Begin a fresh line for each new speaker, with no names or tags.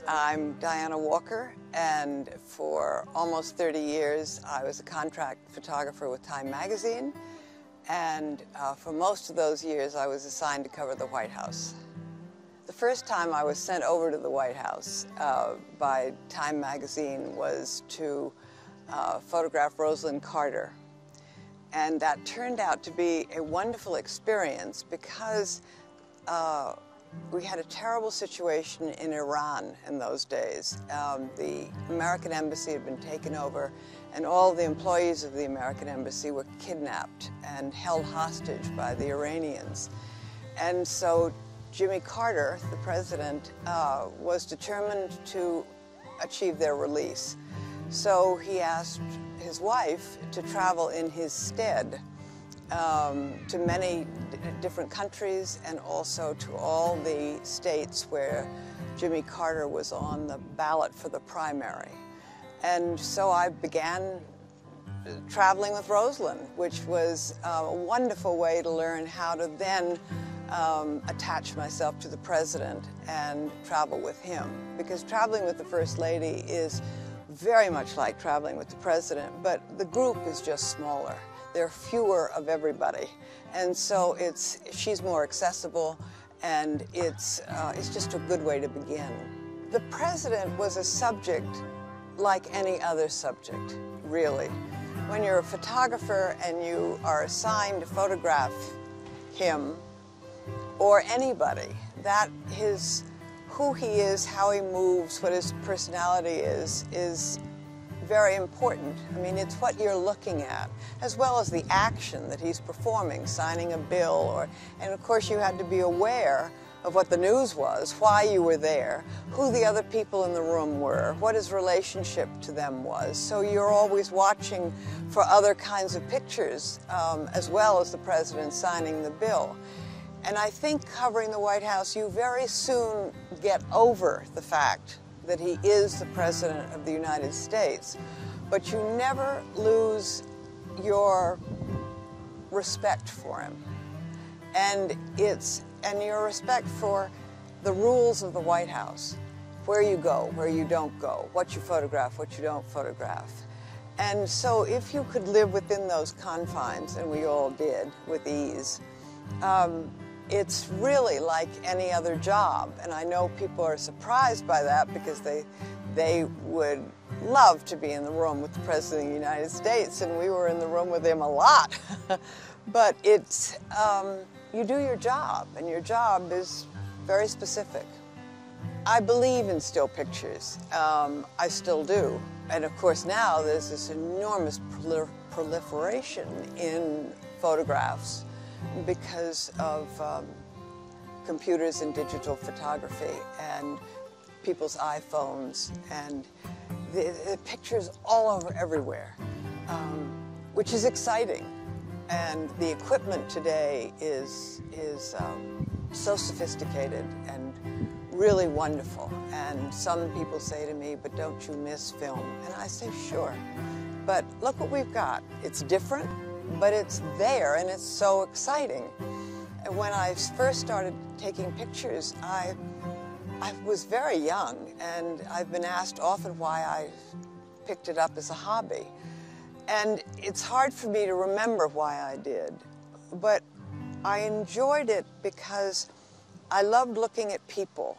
I'm Diana Walker, and for almost 30 years I was a contract photographer with Time magazine, and for most of those years I was assigned to cover the White House. The first time I was sent over to the White House by Time magazine was to photograph Rosalynn Carter, and that turned out to be a wonderful experience because we had a terrible situation in Iran in those days. The American embassy had been taken over, and all the employees of the American embassy were kidnapped and held hostage by the Iranians. And so Jimmy Carter, the president, was determined to achieve their release. So he asked his wife to travel in his stead to many different countries and also to all the states where Jimmy Carter was on the ballot for the primary. And so I began traveling with Rosalynn, which was a wonderful way to learn how to then attach myself to the president and travel with him. Because traveling with the First Lady is very much like traveling with the president, but the group is just smaller. There are fewer of everybody, and so she's more accessible, and it's just a good way to begin. The president was a subject like any other subject, really. When you're a photographer and you are assigned to photograph him or anybody, who he is, how he moves, what his personality is very important. I mean, it's what you're looking at, as well as the action that he's performing, signing a bill, and of course you had to be aware of what the news was, why you were there, who the other people in the room were, what his relationship to them was. So you're always watching for other kinds of pictures, as well as the president signing the bill. And I think covering the White House, you very soon get over the fact that he is the President of the United States, but you never lose your respect for him. And your respect for the rules of the White House, where you go, where you don't go, what you photograph, what you don't photograph. And so if you could live within those confines, and we all did with ease, it's really like any other job, and I know people are surprised by that because they would love to be in the room with the President of the United States, and we were in the room with him a lot. But you do your job, and your job is very specific. I believe in still pictures. I still do. And of course now there's this enormous proliferation in photographs because of computers and digital photography and people's iPhones, and the pictures all over everywhere, which is exciting. And the equipment today is so sophisticated and really wonderful. And some people say to me, "But don't you miss film?" And I say, "Sure, but look what we've got. It's different, but it's there, and it's so exciting." And when I first started taking pictures, I was very young, and I've been asked often why I picked it up as a hobby. And it's hard for me to remember why I did, but I enjoyed it because I loved looking at people